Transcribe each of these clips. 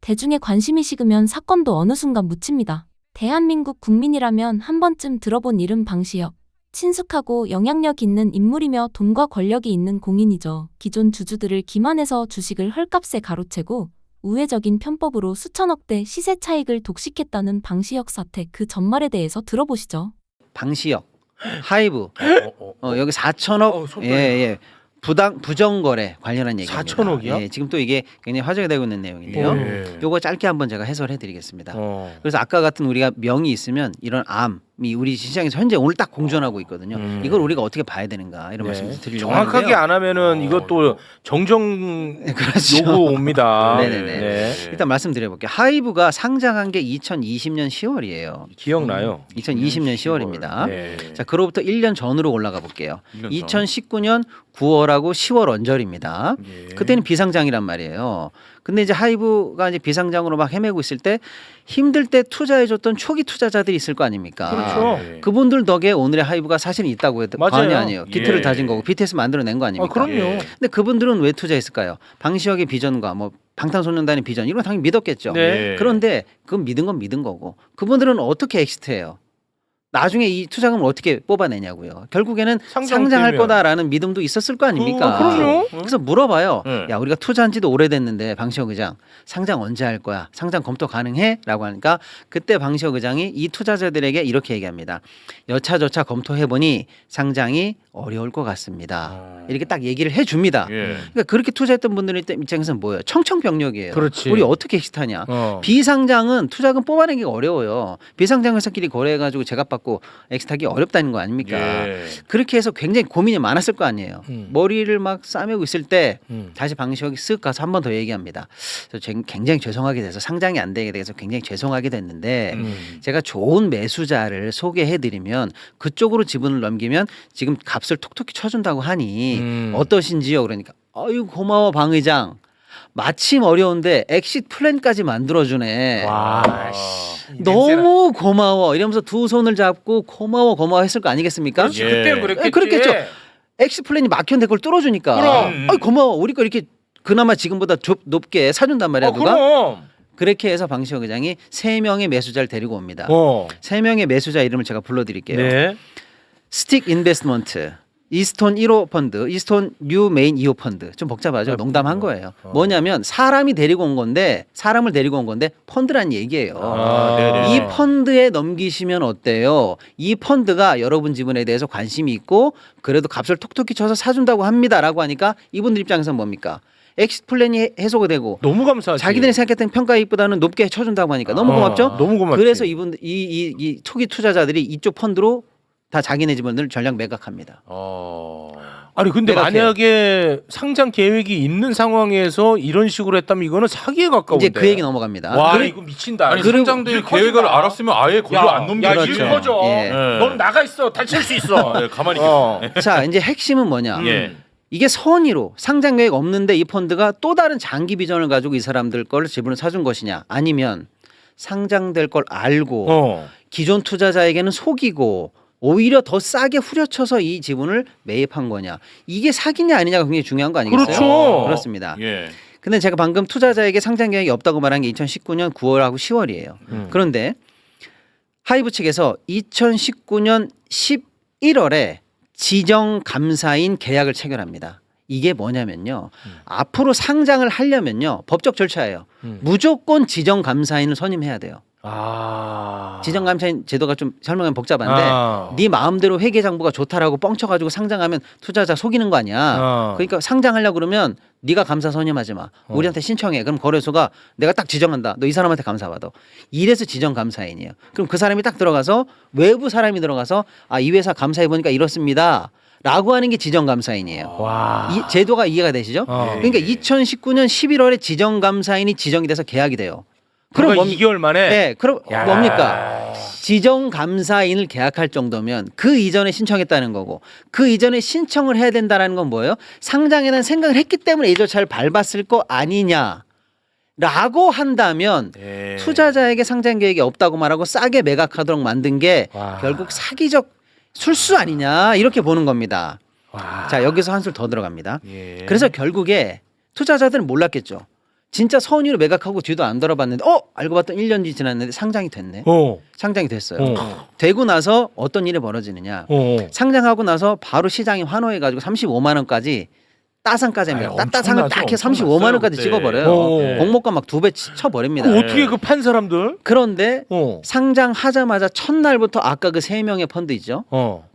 대중의 관심이 식으면 사건도 어느 순간 묻힙니다. 대한민국 국민이라면 한 번쯤 들어본 이름 방시혁. 친숙하고 영향력 있는 인물이며 돈과 권력이 있는 공인이죠. 기존 주주들을 기만해서 주식을 헐값에 가로채고 우회적인 편법으로 수천억대 시세 차익을 독식했다는 방시혁 사태 그 전말에 대해서 들어보시죠. 방시혁, 하이브, 여기 4천억, 예. 부정거래 관련한 얘기입니다. 4천억이요? 예, 지금 또 이게 굉장히 화제가 되고 있는 내용인데요. 요거 짧게 한번 제가 해설해드리겠습니다. 그래서 아까 같은 우리가 명이 있으면 이런 암이 우리 시장에서 현재 오늘 딱 공존하고 있거든요. 이걸 우리가 어떻게 봐야 되는가 이런 말씀 드리려고 정확하게 하는데요. 안 하면은 이것도 정정 그렇죠. 요구 옵니다. 네네네. 네. 일단 말씀드려볼게요. 하이브가 상장한 게 2020년 10월이에요. 기억나요? 2020년 10월입니다. 네. 자, 그로부터 1년 전으로 올라가 볼게요. 2019년 9월하고 10월 언저리입니다. 예. 그때는 비상장이란 말이에요. 근데 이제 하이브가 이제 비상장으로 막 헤매고 있을 때 힘들 때 투자해줬던 초기 투자자들이 있을 거 아닙니까? 그렇죠. 그분들 덕에 오늘의 하이브가 사실은 있다고 해도 맞아요. 과언이 아니에요. 기틀을 예. 다진 거고 BTS 만들어낸 거 아닙니까? 그럼요. 근데 그분들은 왜 투자했을까요? 방시혁의 비전과 뭐 방탄소년단의 비전 이런 거 당연히 믿었겠죠. 네. 그런데 그건 믿은 건 믿은 거고 그분들은 어떻게 엑시트해요? 나중에 이 투자금을 어떻게 뽑아내냐고요. 결국에는 상장할 되면. 거다라는 믿음도 있었을 거 아닙니까? 그럼요. 그래서 물어봐요. 네. 야, 우리가 투자한 지도 오래됐는데 방시혁 의장 상장 언제 할 거야? 상장 검토 가능해? 라고 하니까 그때 방시혁 의장이 이 투자자들에게 이렇게 얘기합니다. 여차저차 검토해보니 상장이 어려울 것 같습니다. 이렇게 딱 얘기를 해줍니다. 예. 그러니까 그렇게 투자했던 분들 입장에서는 뭐예요? 청천벽력이에요. 그렇지. 우리 어떻게 엑시트하냐? 비상장은 투자금 뽑아내기가 어려워요. 비상장 회사끼리 거래해가지고 제값받고 엑시트하기 어렵다는 거 아닙니까? 예. 그렇게 해서 굉장히 고민이 많았을 거 아니에요. 머리를 막 싸매고 있을 때 다시 방시혁이 쓱 가서 한 번 더 얘기합니다. 그래서 굉장히 죄송하게 돼서 상장이 안 되게 돼서 굉장히 죄송하게 됐는데 제가 좋은 매수자를 소개해드리면 그쪽으로 지분을 넘기면 지금 값을 톡톡히 쳐준다고 하니 어떠신지요? 그러니까 아유 고마워 방 의장. 마침 어려운데 엑시트 플랜까지 만들어주네. 와, 너무 고마워 이러면서 두 손을 잡고 고마워 했을 거 아니겠습니까? 그렇지. 예. 그때는 그랬겠지. 그렇겠죠. 엑시트 플랜이 막혔는데 그걸 뚫어주니까 그럼. 아이 고마워 우리 거 이렇게 그나마 지금보다 높게 사준단 말이야 누가? 그럼. 그렇게 해서 방시혁 의장이 3명의 매수자를 데리고 옵니다. 3명의 매수자 이름을 제가 불러드릴게요. 네. 스틱 인베스트먼트, 이스톤 1호 펀드, 이스톤 뉴 메인 2호 펀드. 좀 복잡하죠. 농담한 거예요. 뭐냐면 사람을 데리고 온 건데 펀드란 얘기예요. 네네. 이 펀드에 넘기시면 어때요? 이 펀드가 여러분 지분에 대해서 관심이 있고 그래도 값을 톡톡히 쳐서 사준다고 합니다라고 하니까 이분들 입장에서는 뭡니까? 엑시트 플랜이 해소가 되고 너무 감사하지. 자기들이 생각했던 평가이익보다는 높게 쳐준다고 하니까 너무 고맙죠? 너무 고맙지. 그래서 이분들 이 초기 투자자들이 이쪽 펀드로 다 자기네 지분을 전량 매각합니다. 아니 근데 매각해요. 만약에 상장 계획이 있는 상황에서 이런 식으로 했다면 이거는 사기에 가까운데. 이제 그 얘기 넘어갑니다. 와 그래- 이거 미친다. 아니 그리고 상장될 일 계획을 커진다. 알았으면 아예 거기로 안 넘겨. 야, 그렇죠. 일 커져. 예. 너는 나가 있어. 다칠 수 있어. 예, 가만히 자 이제 핵심은 뭐냐? 예. 이게 선의로 상장 계획 없는데 이 펀드가 또 다른 장기 비전을 가지고 이 사람들 걸 지분을 사준 것이냐? 아니면 상장될 걸 알고 기존 투자자에게는 속이고 오히려 더 싸게 후려쳐서 이 지분을 매입한 거냐? 이게 사기냐 아니냐가 굉장히 중요한 거 아니겠어요? 그렇죠. 그렇습니다. 예. 근데 제가 방금 투자자에게 상장 계획이 없다고 말한 게 2019년 9월하고 10월이에요. 그런데 하이브 측에서 2019년 11월에 지정 감사인 계약을 체결합니다. 이게 뭐냐면요. 앞으로 상장을 하려면요. 법적 절차예요. 무조건 지정 감사인을 선임해야 돼요. 지정 감사인 제도가 좀 설명하면 복잡한데 네 마음대로 회계장부가 좋다라고 뻥쳐가지고 상장하면 투자자 속이는 거 아니야. 그러니까 상장하려고 그러면 네가 감사 선임하지 마. 우리한테 신청해. 그럼 거래소가 내가 딱 지정한다. 너 이 사람한테 감사받아. 이래서 지정 감사인이에요. 그럼 그 사람이 딱 들어가서 외부 사람이 들어가서 아, 이 회사 감사해 보니까 이렇습니다. 라고 하는 게 지정 감사인이에요. 이 제도가 이해가 되시죠? 그러니까 2019년 11월에 지정 감사인이 지정이 돼서 계약이 돼요. 그럼 2개월 만에. 네, 그럼 뭡니까? 지정 감사인을 계약할 정도면 그 이전에 신청했다는 거고 그 이전에 신청을 해야 된다는 건 뭐예요? 상장에 대한 생각을 했기 때문에 이 절차를 밟았을 거 아니냐. 라고 한다면 투자자에게 상장 계획이 없다고 말하고 싸게 매각하도록 만든 게 결국 사기적 술수 아니냐 이렇게 보는 겁니다. 자 여기서 한술 더 들어갑니다. 그래서 결국에 투자자들은 몰랐겠죠. 진짜 선의로 매각하고 뒤도 안 돌아봤는데 알고 봤더니 1년 뒤 지났는데 상장이 됐네. 상장이 됐어요. 되고 나서 어떤 일이 벌어지느냐. 상장하고 나서 바로 시장이 환호해가지고 35만 원까지 따상까지입니다. 따상을 딱 해서 35만 원까지 그때. 찍어버려요. 공모가 막 2배 쳐버립니다. 어떻게 그 판 사람들? 그런데 상장하자마자 첫날부터 아까 그 3명의 펀드 있죠.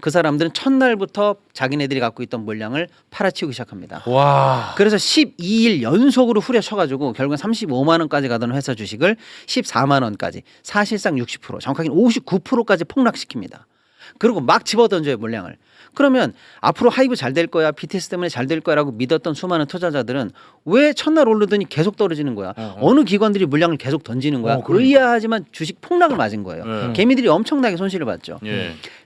그 사람들은 첫날부터 자기네들이 갖고 있던 물량을 팔아치우기 시작합니다. 와. 그래서 12일 연속으로 후려쳐가지고 결국은 35만 원까지 가던 회사 주식을 14만 원까지 사실상 60% 정확하게는 59%까지 폭락시킵니다. 그리고 막 집어던져요 물량을. 그러면 앞으로 하이브 잘 될 거야 BTS 때문에 잘 될 거야라고 믿었던 수많은 투자자들은 왜 첫날 오르더니 계속 떨어지는 거야. 어느 기관들이 물량을 계속 던지는 거야. 의아하지만 주식 폭락을 맞은 거예요. 개미들이 엄청나게 손실을 봤죠.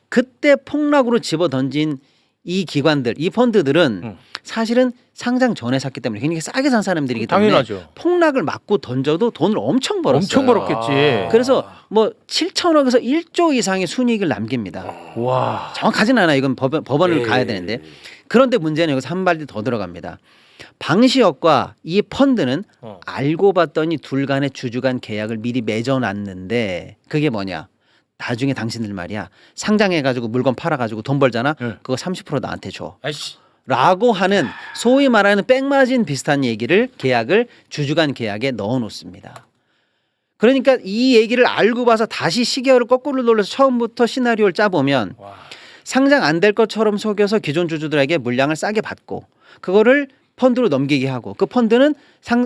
그때 폭락으로 집어던진 이 기관들 이 펀드들은 사실은 상장 전에 샀기 때문에 굉장히 싸게 산 사람들이기 때문에 당연하죠. 폭락을 맞고 던져도 돈을 엄청 벌었어요. 엄청 벌었겠지. 그래서 뭐 7천억에서 1조 이상의 순이익을 남깁니다. 와. 정확하진 않아요. 이건 법원을 가야 되는데. 그런데 문제는 여기서 한 발디 더 들어갑니다. 방시혁과 이 펀드는 알고 봤더니 둘 간의 주주 간 계약을 미리 맺어놨는데 그게 뭐냐. 나중에 당신들 말이야. 상장해가지고 물건 팔아가지고 돈 벌잖아. 그거 30% 나한테 줘. 아이씨. 라고 하는 소위 말하는 백마진 비슷한 얘기를 계약을 주주간 계약에 넣어 놓습니다. 그러니까 이 얘기를 알고 봐서 다시 시계열을 거꾸로 돌려서 처음부터 시나리오를 짜보면 상장 안 될 것처럼 속여서 기존 주주들에게 물량을 싸게 받고 그거를 펀드로 넘기게 하고 그 펀드는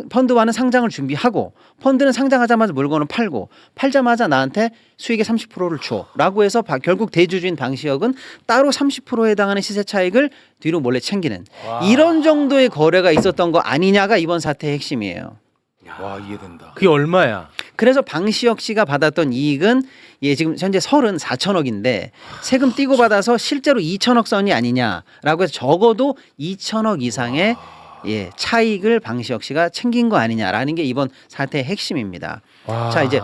펀드와는 상장을 준비하고 펀드는 상장하자마자 물건을 팔고 팔자마자 나한테 수익의 30%를 줘라고 해서 결국 대주주인 방시혁은 따로 30%에 해당하는 시세 차익을 뒤로 몰래 챙기는 이런 정도의 거래가 있었던 거 아니냐가 이번 사태의 핵심이에요. 와 이해된다. 그게 얼마야? 그래서 방시혁 씨가 받았던 이익은 지금 현재 34천억인데 세금 떼고 받아서 실제로 2천억 선이 아니냐라고 해서 적어도 2천억 이상의 차익을 방시혁 씨가 챙긴 거 아니냐라는 게 이번 사태의 핵심입니다. 자 이제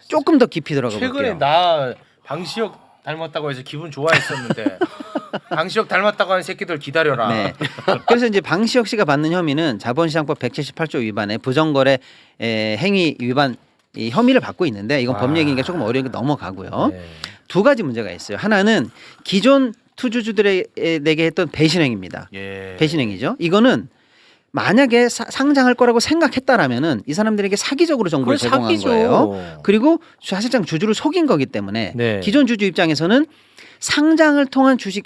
조금 더 깊이 들어가 볼게요. 최근에 나 방시혁 닮았다고 해서 기분 좋아했었는데 방시혁 닮았다고 하는 새끼들 기다려라. 네. 그래서 이제 방시혁 씨가 받는 혐의는 자본시장법 178조 위반에 부정거래 행위 위반 이 혐의를 받고 있는데 이건 법 얘기니까 조금 어려우니까 넘어가고요. 두 가지 문제가 있어요. 하나는 기존 투주주들에게 했던 배신행입니다. 배신행위죠. 이거는 만약에 상장할 거라고 생각했다라면은 이 사람들에게 사기적으로 정보를 제공한 사기죠. 거예요. 그리고 사실상 주주를 속인 거기 때문에 기존 주주 입장에서는 상장을 통한 주식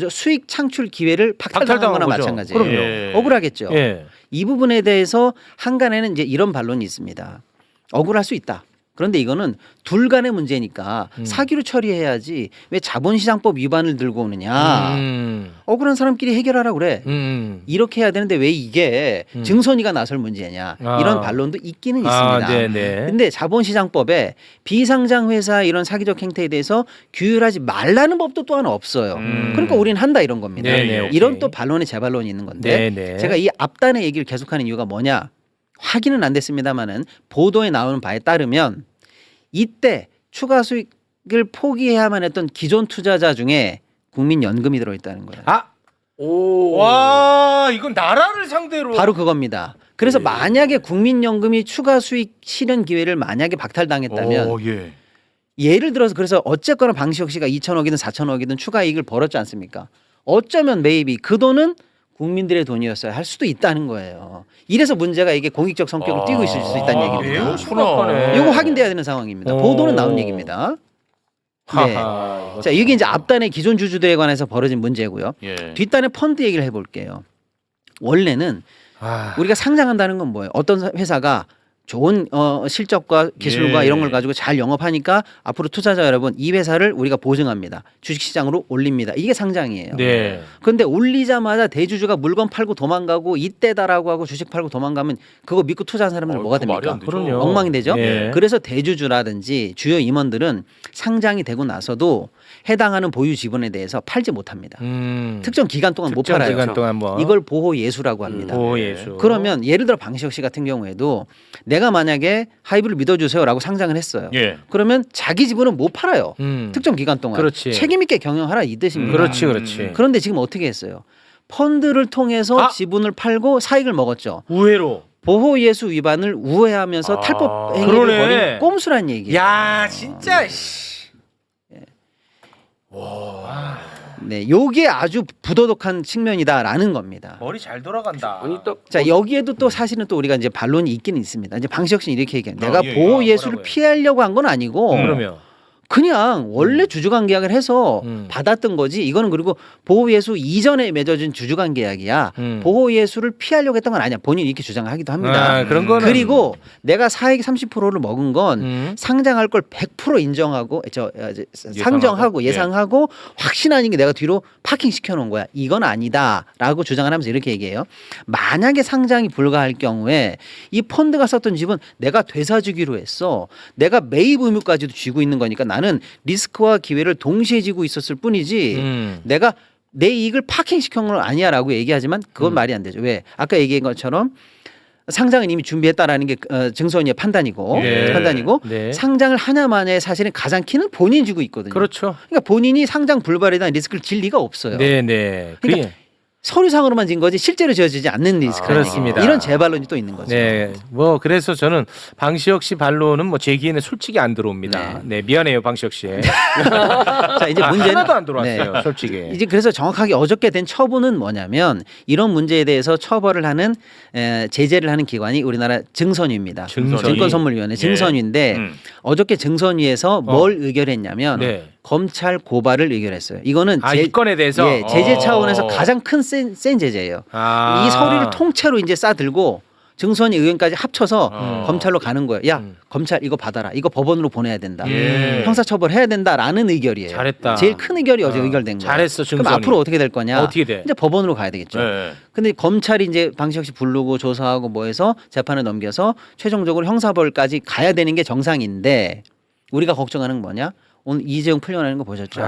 수익 창출 기회를 박탈당한 거나 마찬가지예요. 그럼요. 억울하겠죠. 이 부분에 대해서 한간에는 이제 이런 반론이 있습니다. 억울할 수 있다. 그런데 이거는 둘 간의 문제니까 사기로 처리해야지 왜 자본시장법 위반을 들고 오느냐. 억울한 사람끼리 해결하라고 그래. 이렇게 해야 되는데 왜 이게 증선이가 나설 문제냐. 이런 반론도 있기는 있습니다. 근데 자본시장법에 비상장 회사 이런 사기적 행태에 대해서 규율하지 말라는 법도 또한 없어요. 그러니까 우리는 한다 이런 겁니다. 이런 또 반론이 재반론이 있는 건데 제가 이 앞단의 얘기를 계속하는 이유가 뭐냐. 확인은 안 됐습니다만은 보도에 나오는 바에 따르면 이때 추가 수익을 포기해야만 했던 기존 투자자 중에 국민연금이 들어있다는 거예요. 와 이건 나라를 상대로 바로 그겁니다. 그래서 만약에 국민연금이 추가 수익 실현 기회를 만약에 박탈당했다면 예를 들어서 그래서 어쨌거나 방시혁 씨가 2천억이든 4천억이든 추가 이익을 벌었지 않습니까? 어쩌면 메이비 그 돈은 국민들의 돈이었어야 할 수도 있다는 거예요. 이래서 문제가 이게 공익적 성격을 띠고 있을 수 있다는 얘기입니다. 이거 확인돼야 되는 상황입니다. 보도는 나온 얘기입니다. 네. 자, 이게 이제 앞단의 기존 주주들에 관해서 벌어진 문제고요. 뒷단의 펀드 얘기를 해볼게요. 원래는 우리가 상장한다는 건 뭐예요? 어떤 회사가 좋은 실적과 기술과 이런 걸 가지고 잘 영업하니까 앞으로 투자자 여러분 이 회사를 우리가 보증합니다. 주식시장으로 올립니다. 이게 상장이에요. 그런데 올리자마자 대주주가 물건 팔고 도망가고 이때다라고 하고 주식 팔고 도망가면 그거 믿고 투자한 사람들은 뭐가 됩니까? 그럼요. 엉망이 되죠. 그래서 대주주라든지 주요 임원들은 상장이 되고 나서도 해당하는 보유 지분에 대해서 팔지 못합니다. 특정 기간 동안 못 팔아요. 기간 동안 뭐. 이걸 보호 예수라고 합니다. 보호 예수. 그러면 예를 들어 방시혁 씨 같은 경우에도 내가 만약에 하이브를 믿어주세요라고 상장을 했어요. 그러면 자기 지분은 못 팔아요. 특정 기간 동안. 그렇지. 책임 있게 경영하라 이 뜻입니다. 그렇지. 그런데 지금 어떻게 했어요? 펀드를 통해서 지분을 팔고 사익을 먹었죠. 우회로. 보호예수 위반을 우회하면서 탈법 행위를 그러네. 벌인 꼼수란 얘기예요. 야 진짜. 씨. 네, 요게 아주 부도덕한 측면이다라는 겁니다. 머리 잘 돌아간다. 아니 딱 자 여기에도 또 사실은 또 우리가 이제 반론이 있기는 있습니다. 이제 방시혁 씨는 이렇게 얘기해요. 내가 예, 예. 보호 예수를 뭐라고요? 피하려고 한 건 아니고 그러면 그냥 원래 주주관 계약을 해서 받았던 거지. 이거는 그리고 보호 예수 이전에 맺어진 주주관 계약이야. 보호 예수를 피하려고 했던 건 아니야. 본인이 이렇게 주장하기도 합니다. 아, 그런 거는 그리고 내가 사익 30%를 먹은 건 상장할 걸 100% 인정하고 상정하고 예상하고 확신 아닌 게 내가 뒤로 파킹 시켜놓은 거야. 이건 아니다라고 주장을 하면서 이렇게 얘기해요. 만약에 상장이 불가할 경우에 이 펀드가 썼던 집은 내가 되사주기로 했어. 내가 매입 의무까지도 쥐고 있는 거니까 나는 리스크와 기회를 동시에 지고 있었을 뿐이지 내가 내 이익을 파킹 시킨 건 아니야라고 얘기하지만 그건 말이 안 되죠. 왜? 아까 얘기한 것처럼 상장은 이미 준비했다라는 게 증서원의 판단이고 네. 상장을 하냐마냐의 사실은 가장 키는 본인이 지고 있거든요. 그렇죠. 그러니까 본인이 상장 불발에 대한 리스크를 질 리가 없어요. 네네. 그러니까 서류상으로만 진 거지 실제로 지어지지 않는 리스크라는 그렇습니다. 얘기예요. 이런 재반론이 또 있는 거죠. 네, 뭐 그래서 저는 방시혁 씨 반론은 뭐 제 귀에는 솔직히 안 들어옵니다. 네, 미안해요 방시혁 씨. 자 이제 문제는 하나도 안 들어왔어요, 네. 솔직히. 이제 그래서 정확하게 어저께 된 처분은 뭐냐면 이런 문제에 대해서 처벌을 하는 제재를 하는 기관이 우리나라 증선위입니다. 증선위. 증권선물위원회 증선위인데 어저께 증선위에서 뭘 의결했냐면 네. 검찰 고발을 의결했어요. 이거는 이 건에 대해서 예, 제재 차원에서 가장 큰 센 제재예요. 이 서류를 통째로 이제 싸들고 증선위 의견까지 합쳐서 검찰로 가는 거예요. 야 검찰 이거 받아라. 이거 법원으로 보내야 된다. 형사처벌해야 된다라는 의결이에요. 잘했다. 제일 큰 의결이 어제 의결된 거예요. 잘했어, 증선위. 그럼 앞으로 어떻게 될 거냐? 어떻게 돼? 이제 법원으로 가야 되겠죠. 네. 근데 검찰이 이제 방시혁 씨 부르고 조사하고 뭐 해서 재판을 넘겨서 최종적으로 형사벌까지 가야 되는 게 정상인데 우리가 걱정하는 건 뭐냐? 오늘 이재용 풀려나는 거 보셨죠?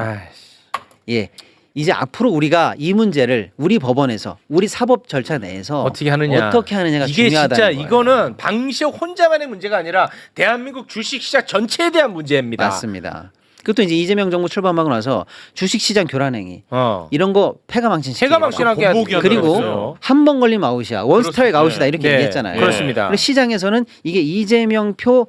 예. 이제 앞으로 우리가 이 문제를 우리 법원에서 우리 사법 절차 내에서 어떻게 하느냐. 어떻게 하느냐가 이게 중요하다는 진짜 거예요. 이거는 방시혁 혼자만의 문제가 아니라 대한민국 주식시장 전체에 대한 문제입니다. 맞습니다. 그것도 이제 이재명 정부 출범하고 나서 주식시장 교란행위 이런 거 폐가망신시키고 폐가망신하게 공복이 안 그리고 들어갔어요. 한 번 걸리면 아웃이야. 원스트라이크 아웃이다 이렇게 네. 얘기했잖아요. 그렇습니다. 그래서 시장에서는 이게 이재명 표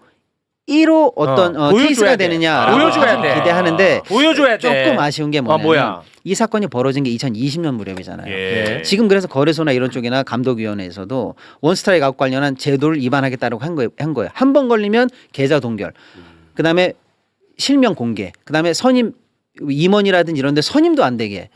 1호 어떤 보여줘야 케이스가 돼. 되느냐라고 보여줘야 돼. 기대하는데 보여줘야 돼. 조금 아쉬운 게 뭐냐면 뭐야? 이 사건이 벌어진 게 2020년 무렵이잖아요. 예. 지금 그래서 거래소나 이런 쪽이나 감독위원회에서도 원스트라이크 아웃 관련한 제도를 위반하겠다고 한 거예요. 한 번 걸리면 계좌 동결, 그다음에 실명 공개, 그다음에 선임 임원이라든지 이런 데 선임도 안 되게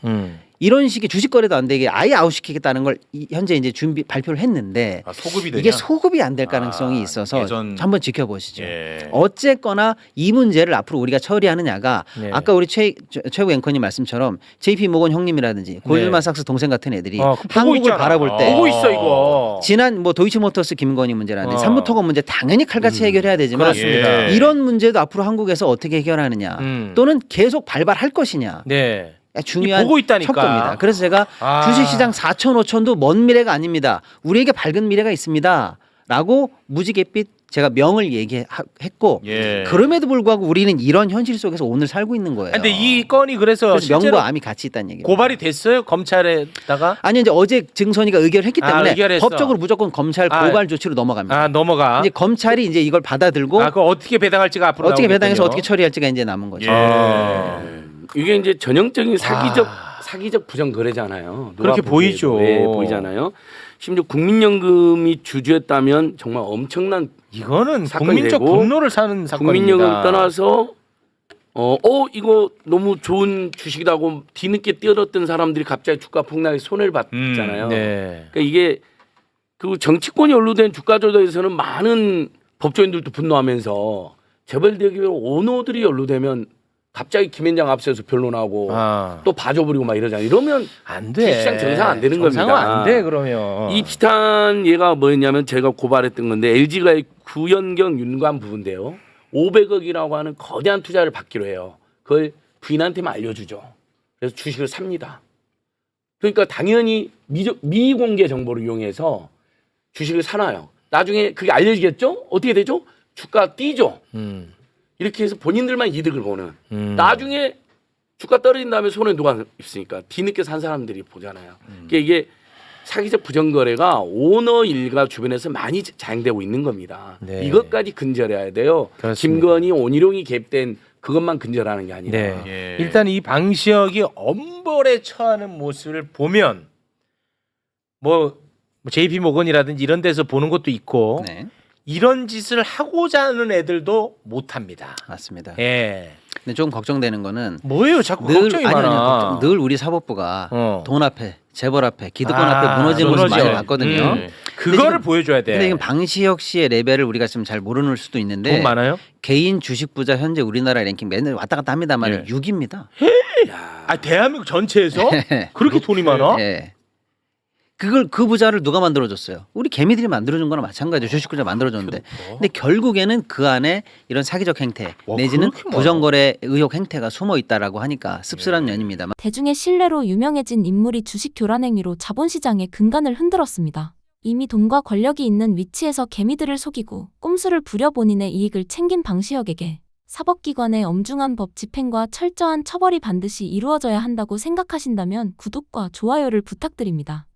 이런 식의 주식 거래도 안 되게 아예 아웃시키겠다는 걸 현재 이제 발표를 했는데 소급이 되냐? 이게 소급이 안 될 가능성이 있어서 예전- 한번 지켜보시죠. 예. 어쨌거나 이 문제를 앞으로 우리가 처리하느냐가 네. 아까 우리 최고 앵커님 말씀처럼 JP 모건 형님이라든지 골드만삭스 동생 같은 애들이 보고 한국을 있잖아. 바라볼 때 보고 있어 이거. 지난 뭐 도이치모터스 김건희 문제라든지 삼부토건 문제 당연히 칼같이 해결해야 되지만 그렇습니다. 이런 문제도 앞으로 한국에서 어떻게 해결하느냐 또는 계속 발발할 것이냐 네. 중요한 보고 있다니까. 척도입니다. 그래서 제가 주식시장 4천 5천도 먼 미래가 아닙니다. 우리에게 밝은 미래가 있습니다. 라고 무지갯빛 제가 명을 얘기했고 예. 그럼에도 불구하고 우리는 이런 현실 속에서 오늘 살고 있는 거예요. 근데 이 건이 그래서 그래서 실제로 명과 암이 같이 있다는 얘기예요. 고발이 됐어요 검찰에다가. 아니 이제 어제 증선위가 의결했기 때문에 의결했어. 법적으로 무조건 검찰 고발 조치로 넘어갑니다. 넘어가. 이제 검찰이 이제 이걸 받아들고 그거 어떻게 배당할지가 앞으로 어떻게 나오겠군요. 배당해서 어떻게 처리할지가 이제 남은 거죠. 이게 이제 전형적인 사기적 부정 거래잖아요. 그렇게 보이죠. 네, 보이잖아요. 심지어 국민연금이 주주였다면 정말 엄청난 이거는 사건이 국민적 되고 분노를 사는 사건입니다. 국민연금 떠나서 이거 너무 좋은 주식이라고 뒤늦게 뛰어들었던 사람들이 갑자기 주가 폭락에 손해를 봤잖아요. 네. 그러니까 이게 그 정치권이 연루된 주가 조작에서는 많은 법조인들도 분노하면서 재벌대기업 오너들이 연루되면 갑자기 김현장 앞서서 변론하고 또 봐줘버리고 막 이러잖아요. 이러면 안 돼. 시장 정상 안 되는 정상은 겁니다. 안 돼 그러면. 이 비슷한 예가 뭐였냐면 제가 고발했던 건데 LG가 구연경 윤관 부부인데요. 500억이라고 하는 거대한 투자를 받기로 해요. 그걸 부인한테만 알려주죠. 그래서 주식을 삽니다. 그러니까 당연히 미공개 정보를 이용해서 주식을 사놔요. 나중에 그게 알려지겠죠? 어떻게 되죠? 주가 뛰죠. 이렇게 해서 본인들만 이득을 보는. 나중에 주가 떨어진 다음에 손에 누가 있으니까 뒤늦게 산 사람들이 보잖아요. 그러니까 이게 사기적 부정거래가 오너 일가 주변에서 많이 자행되고 있는 겁니다. 네. 이것까지 근절해야 돼요. 그렇습니다. 김건희, 온희룡이 개입된 그것만 근절하는 게 아니라. 네. 예. 일단 이 방시혁이 엄벌에 처하는 모습을 보면 뭐 JP 모건이라든지 이런 데서 보는 것도 있고 네, 이런 짓을 하고자 하는 애들도 못 합니다. 맞습니다. 예. 근데 좀 걱정되는 거는 뭐예요? 자꾸 늘 걱정이 아니, 많아. 늘 우리 사법부가 어. 돈 앞에 재벌 앞에 기득권 아, 앞에 무너진 모습 많이 무너져. 봤거든요. 그거를 지금- 보여줘야 돼. 근데 지금 방시혁 씨의 레벨을 우리가 지금 잘 모르는 수도 있는데 돈 많아요? 개인 주식 부자 현재 우리나라 랭킹 맨날 왔다 갔다 합니다만 예. 6입니다. 아 대한민국 전체에서 네. 그렇게 돈이 많아? 예. 그걸 그 부자를 누가 만들어줬어요? 우리 개미들이 만들어준 거나 마찬가지죠. 주식 부자 만들어줬는데. 근데 결국에는 그 안에 이런 사기적 행태 와, 내지는 그렇게 많아? 부정거래 의혹 행태가 숨어 있다라고 하니까 씁쓸한 연입니다만. 대중의 신뢰로 유명해진 인물이 주식 교란 행위로 자본시장의 근간을 흔들었습니다. 이미 돈과 권력이 있는 위치에서 개미들을 속이고 꼼수를 부려 본인의 이익을 챙긴 방시혁에게 사법기관의 엄중한 법 집행과 철저한 처벌이 반드시 이루어져야 한다고 생각하신다면 구독과 좋아요를 부탁드립니다.